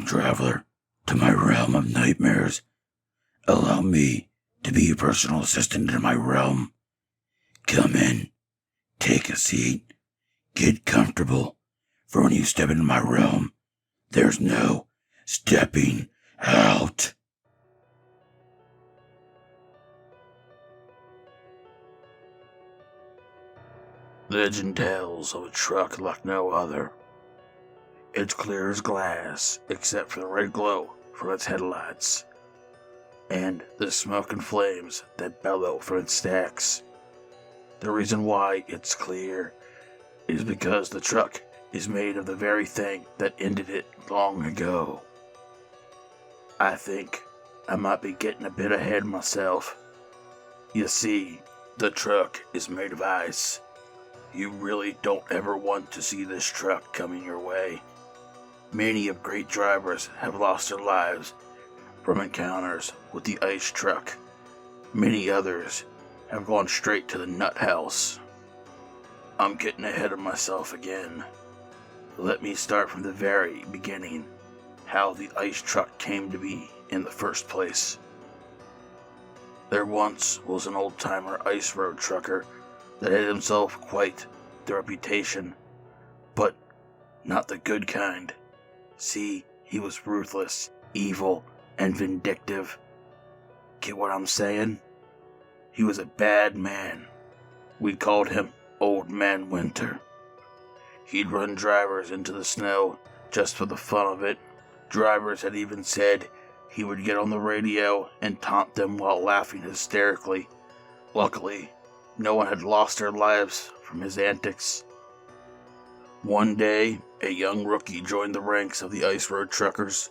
Welcome, traveler, to my realm of nightmares. Allow me to be your personal assistant in my realm. Come in, take a seat, get comfortable, for when you step into my realm, there's no stepping out. Legend tells of a truck like no other. It's clear as glass, except for the red glow from its headlights, and the smoke and flames that bellow from its stacks. The reason why it's clear is because the truck is made of the very thing that ended it long ago. I think I might be getting a bit ahead of myself. You see, the truck is made of ice. You really don't ever want to see this truck coming your way. Many of great drivers have lost their lives from encounters with the ice truck. Many others have gone straight to the nut house. I'm getting ahead of myself again. Let me start from the very beginning, how the ice truck came to be in the first place. There once was an old-timer ice road trucker that had himself quite the reputation, but not the good kind. See, he was ruthless, evil, and vindictive. Get what I'm saying? He was a bad man. We called him Old Man Winter. He'd run drivers into the snow just for the fun of it. Drivers had even said he would get on the radio and taunt them while laughing hysterically. Luckily, no one had lost their lives from his antics. One day, a young rookie joined the ranks of the ice road truckers.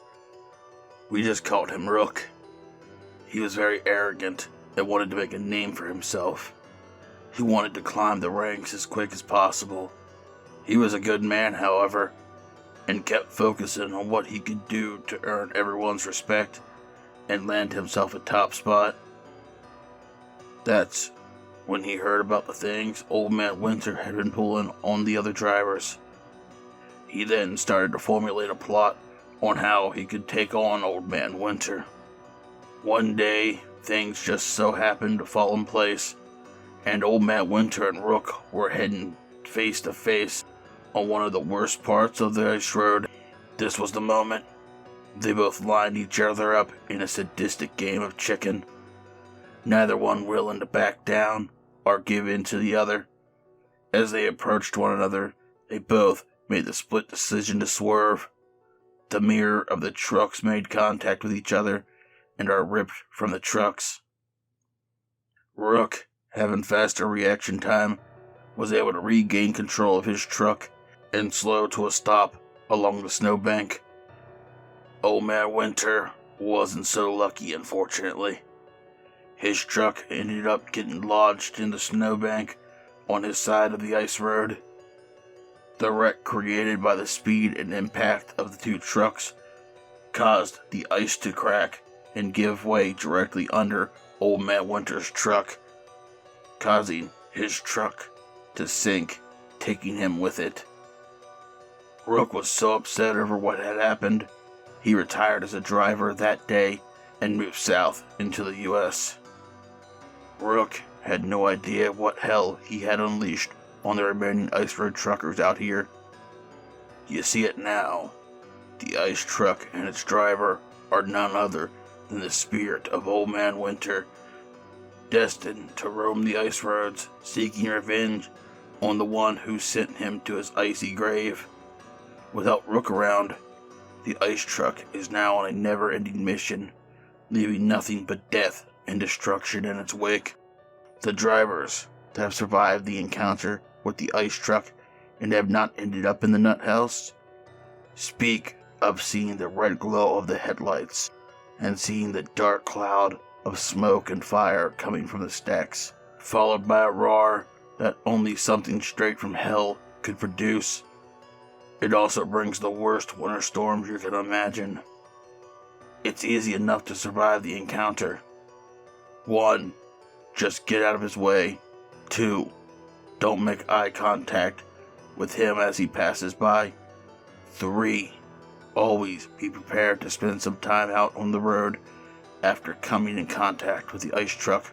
We just called him Rook. He was very arrogant and wanted to make a name for himself. He wanted to climb the ranks as quick as possible. He was a good man, however, and kept focusing on what he could do to earn everyone's respect and land himself a top spot. That's when he heard about the things Old Man Winter had been pulling on the other drivers. He then started to formulate a plot on how he could take on Old Man Winter. One day, things just so happened to fall in place, and Old Man Winter and Rook were heading face to face on one of the worst parts of the ice road. This was the moment. They both lined each other up in a sadistic game of chicken, neither one willing to back down or give in to the other. As they approached one another, they both made the split decision to swerve. The mirror of the trucks made contact with each other and are ripped from the trucks. Rook, having faster reaction time, was able to regain control of his truck and slow to a stop along the snowbank. Old Man Winter wasn't so lucky, unfortunately. His truck ended up getting lodged in the snowbank on his side of the ice road. The wreck created by the speed and impact of the two trucks caused the ice to crack and give way directly under Old Man Winter's truck, causing his truck to sink, taking him with it. Rook was so upset over what had happened, he retired as a driver that day and moved south into the U.S. Rook had no idea what hell he had unleashed on the remaining ice road truckers out here. You see it now. The ice truck and its driver are none other than the spirit of Old Man Winter, destined to roam the ice roads, seeking revenge on the one who sent him to his icy grave. Without Rook around, the ice truck is now on a never-ending mission, leaving nothing but death and destruction in its wake. The drivers that have survived the encounter with the ice truck and have not ended up in the nut house speak of seeing the red glow of the headlights and seeing the dark cloud of smoke and fire coming from the stacks, followed by a roar that only something straight from hell could produce. It also brings the worst winter storms you can imagine. It's easy enough to survive the encounter. 1. Just get out of his way. 2. Don't make eye contact with him as he passes by. 3. Always be prepared to spend some time out on the road after coming in contact with the ice truck.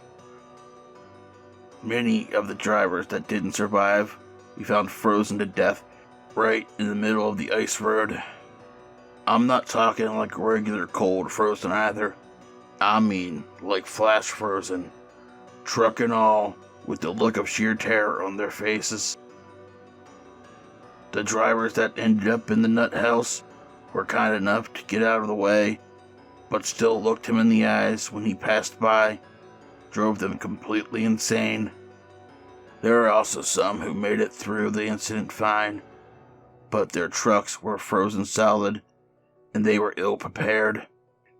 Many of the drivers that didn't survive, we found frozen to death right in the middle of the ice road. I'm not talking like regular cold frozen either. I mean like flash frozen, truck and all, with the look of sheer terror on their faces. The drivers that ended up in the nut house were kind enough to get out of the way, but still looked him in the eyes when he passed by, drove them completely insane. There are also some who made it through the incident fine, but their trucks were frozen solid, and they were ill prepared.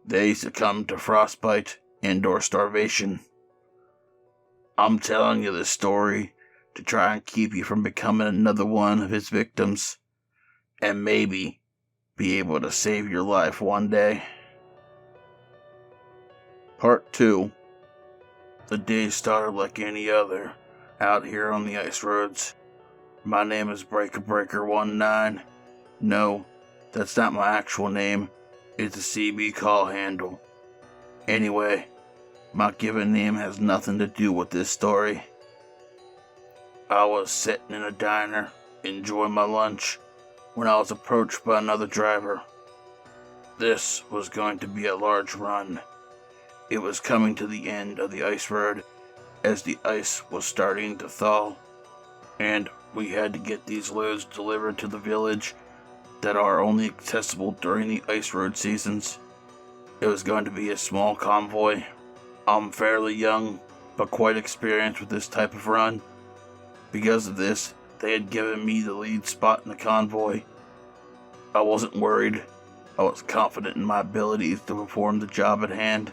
They succumbed to frostbite and/or starvation. I'm telling you this story to try and keep you from becoming another one of his victims, and maybe be able to save your life one day. Part 2. The day started like any other out here on the ice roads. My name is Breaker19. No, that's not my actual name. It's a CB call handle. Anyway, my given name has nothing to do with this story. I was sitting in a diner, enjoying my lunch, when I was approached by another driver. This was going to be a large run. It was coming to the end of the ice road as the ice was starting to thaw, and we had to get these loads delivered to the village that are only accessible during the ice road seasons. It was going to be a small convoy. I'm fairly young, but quite experienced with this type of run. Because of this, they had given me the lead spot in the convoy. I wasn't worried. I was confident in my abilities to perform the job at hand.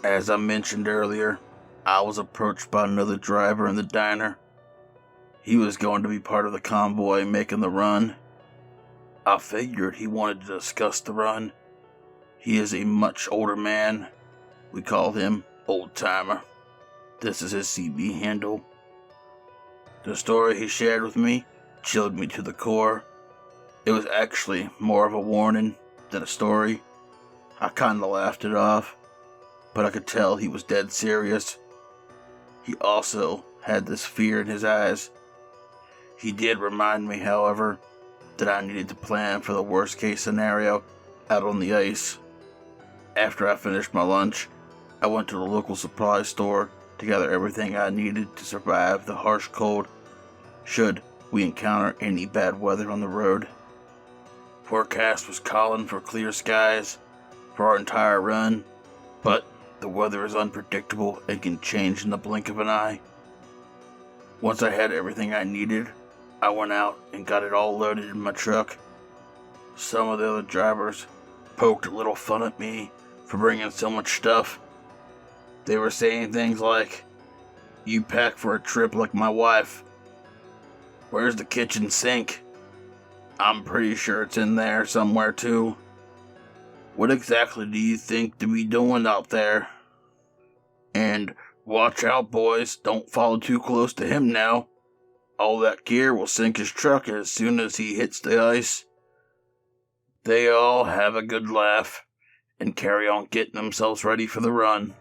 As I mentioned earlier, I was approached by another driver in the diner. He was going to be part of the convoy making the run. I figured he wanted to discuss the run. He is a much older man. We call him Old Timer. This is his CB handle. The story he shared with me chilled me to the core. It was actually more of a warning than a story. I kinda laughed it off, but I could tell he was dead serious. He also had this fear in his eyes. He did remind me, however, that I needed to plan for the worst case scenario out on the ice. After I finished my lunch, I went to the local supply store to gather everything I needed to survive the harsh cold should we encounter any bad weather on the road. Forecast was calling for clear skies for our entire run, but the weather is unpredictable and can change in the blink of an eye. Once I had everything I needed, I went out and got it all loaded in my truck. Some of the other drivers poked a little fun at me for bringing so much stuff. They were saying things like, "You pack for a trip like my wife. Where's the kitchen sink? I'm pretty sure it's in there somewhere too. What exactly do you think to be doing out there? And watch out, boys, don't follow too close to him now. All that gear will sink his truck as soon as he hits the ice." They all have a good laugh and carry on getting themselves ready for the run.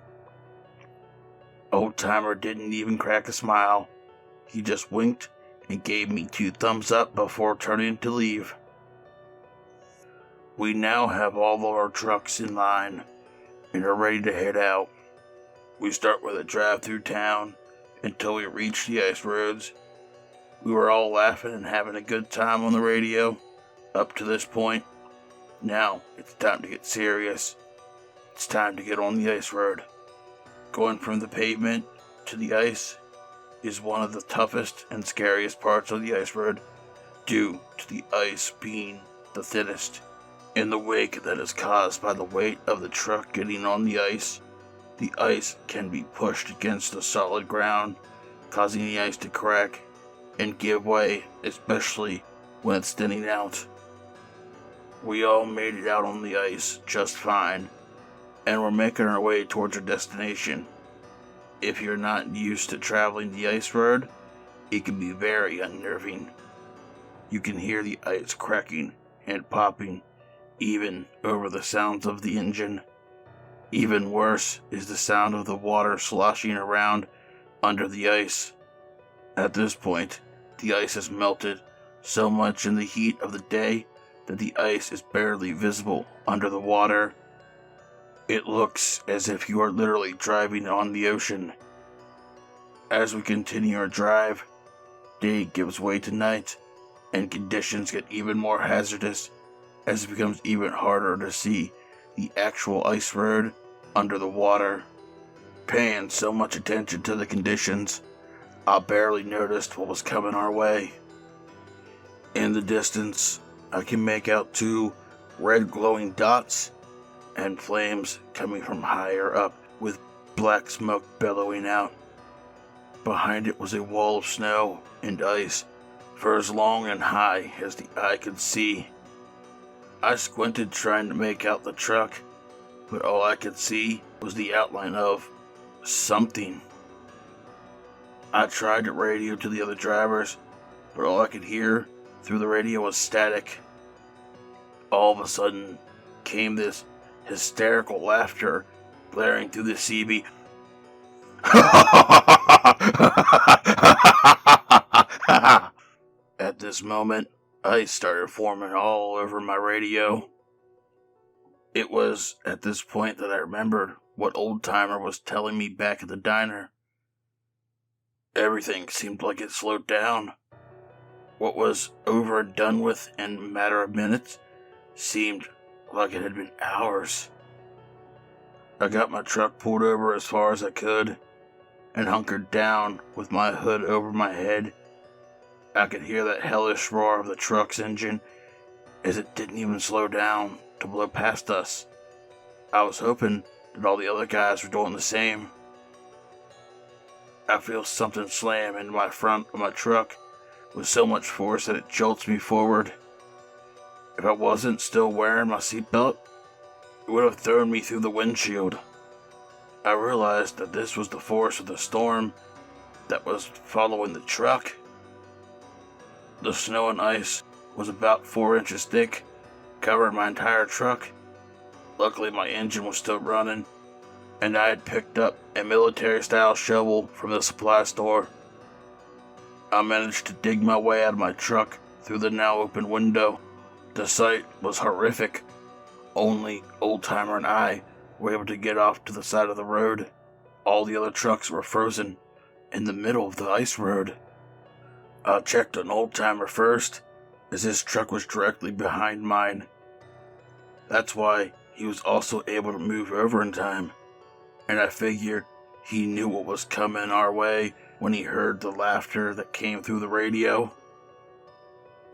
Old Timer didn't even crack a smile. He just winked and gave me 2 thumbs up before turning to leave. We now have all of our trucks in line and are ready to head out. We start with a drive through town until we reach the ice roads. We were all laughing and having a good time on the radio up to this point. Now it's time to get serious. It's time to get on the ice road. Going from the pavement to the ice is one of the toughest and scariest parts of the ice road, due to the ice being the thinnest. In the wake that is caused by the weight of the truck getting on the ice can be pushed against the solid ground, causing the ice to crack and give way, especially when it's thinning out. We all made it out on the ice just fine, and we're making our way towards our destination. If you're not used to traveling the ice road, it can be very unnerving. You can hear the ice cracking and popping even over the sounds of the engine. Even worse is the sound of the water sloshing around under the ice. At this point, the ice has melted so much in the heat of the day that the ice is barely visible under the water. It looks as if you are literally driving on the ocean. As we continue our drive, day gives way to night, and conditions get even more hazardous as it becomes even harder to see the actual ice road under the water. Paying so much attention to the conditions, I barely noticed what was coming our way. In the distance, I can make out 2 red glowing dots and flames coming from higher up with black smoke billowing out. Behind it was a wall of snow and ice for as long and high as the eye could see. I squinted trying to make out the truck, but all I could see was the outline of something. I tried to radio to the other drivers, but all I could hear through the radio was static. All of a sudden came this hysterical laughter blaring through the CB. At this moment, ice started forming all over my radio. It was at this point that I remembered what Old Timer was telling me back at the diner. Everything seemed like it slowed down. What was over and done with in a matter of minutes seemed like it had been hours. I got my truck pulled over as far as I could and hunkered down with my hood over my head. I could hear that hellish roar of the truck's engine as it didn't even slow down to blow past us. I was hoping that all the other guys were doing the same. I feel something slam into my front of my truck with so much force that it jolts me forward. If I wasn't still wearing my seatbelt, it would have thrown me through the windshield. I realized that this was the force of the storm that was following the truck. The snow and ice was about 4 inches thick, covering my entire truck. Luckily, my engine was still running, and I had picked up a military-style shovel from the supply store. I managed to dig my way out of my truck through the now open window. The sight was horrific. Only Old Timer and I were able to get off to the side of the road. All the other trucks were frozen in the middle of the ice road. I checked on Old Timer first, as his truck was directly behind mine. That's why he was also able to move over in time, and I figured he knew what was coming our way when he heard the laughter that came through the radio.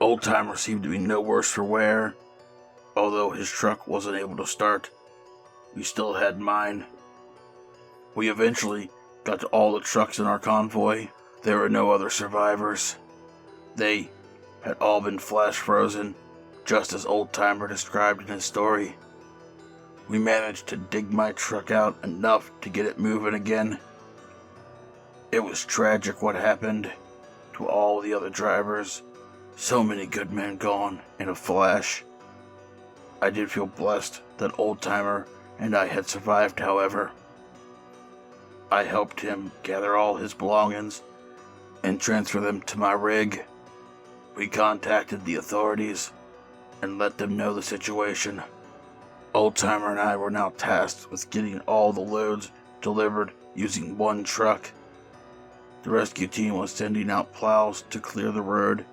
Old Timer seemed to be no worse for wear. Although his truck wasn't able to start, we still had mine. We eventually got to all the trucks in our convoy. There were no other survivors. They had all been flash frozen, just as Old Timer described in his story. We managed to dig my truck out enough to get it moving again. It was tragic what happened to all the other drivers. So many good men gone in a flash. I did feel blessed that Old Timer and I had survived, however. I helped him gather all his belongings and transfer them to my rig. We contacted the authorities and let them know the situation. Old Timer and I were now tasked with getting all the loads delivered using one truck. The rescue team was sending out plows to clear the road,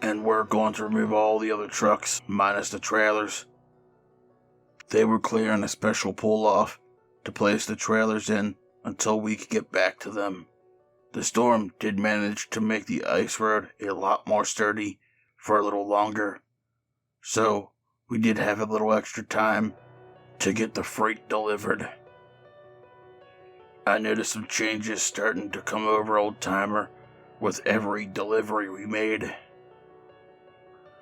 and we're going to remove all the other trucks minus the trailers. They were clearing a special pull-off to place the trailers in until we could get back to them. The storm did manage to make the ice road a lot more sturdy for a little longer, so we did have a little extra time to get the freight delivered. I noticed some changes starting to come over Old Timer with every delivery we made.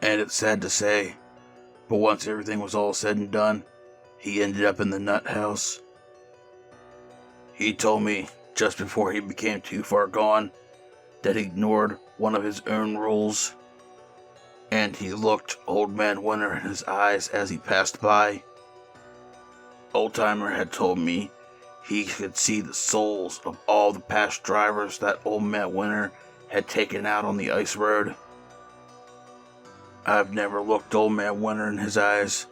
And it's sad to say, but once everything was all said and done, he ended up in the nut house. He told me just before he became too far gone that he ignored one of his own rules. and he looked Old Man Winter in his eyes as he passed by. Old Timer had told me he could see the souls of all the past drivers that Old Man Winter had taken out on the ice road. I've never looked Old Man Winter in his eyes,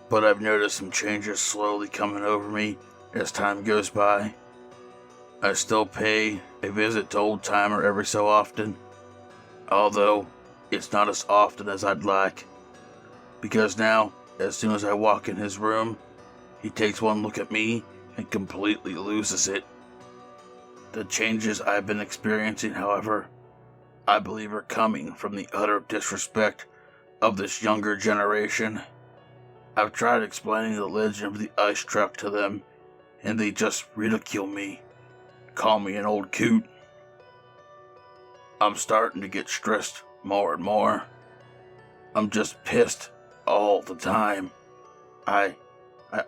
but I've noticed some changes slowly coming over me as time goes by. I still pay a visit to Old Timer every so often, although it's not as often as I'd like, because now, as soon as I walk in his room, he takes one look at me and completely loses it. The changes I've been experiencing, however, I believe are coming from the utter disrespect of this younger generation. I've tried explaining the legend of the ice truck to them, and they just ridicule me, call me an old coot. I'm starting to get stressed more and more. I'm just pissed all the time. I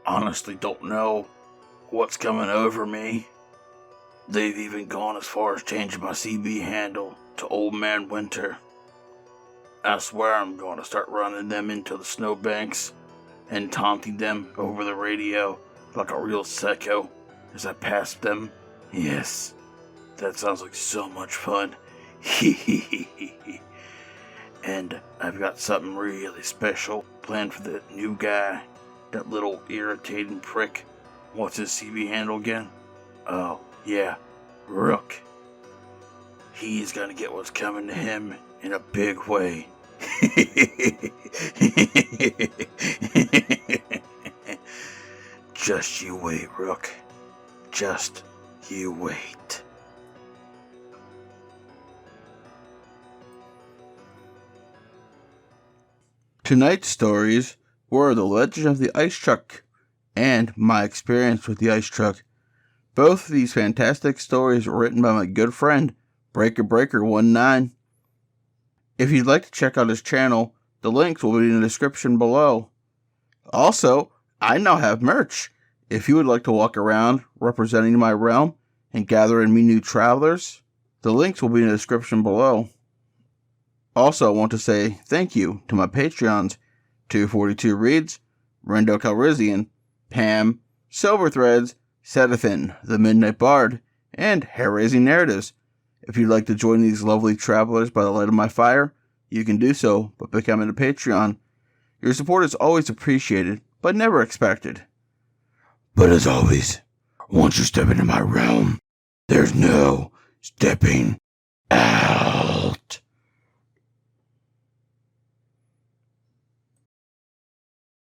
honestly don't know what's coming over me. They've even gone as far as changing my CB handle to Old Man Winter. I swear I'm going to start running them into the snowbanks and taunting them over the radio like a real psycho as I pass them. Yes, that sounds like so much fun. And I've got something really special planned for the new guy, that little irritating prick. What's his CB handle again? Oh, yeah, Rook. He's gonna get what's coming to him in a big way. Just you wait, Rook. Just you wait. Tonight's stories were The Legend of the Ice Truck and my experience with the ice truck. Both of these fantastic stories were written by my good friend, Breaker19. If you'd like to check out his channel, the links will be in the description below. Also, I now have merch. If you would like to walk around representing my realm and gather in me new travelers, the links will be in the description below. Also, I want to say thank you to my Patreons, 242 Reads, Rendo Calrissian, Pam, Silverthreads, Sethathan, The Midnight Bard, and Hair-Raising Narratives. If you'd like to join these lovely travelers by the light of my fire, you can do so by becoming a Patreon. Your support is always appreciated, but never expected. But as always, once you step into my realm, there's no stepping out.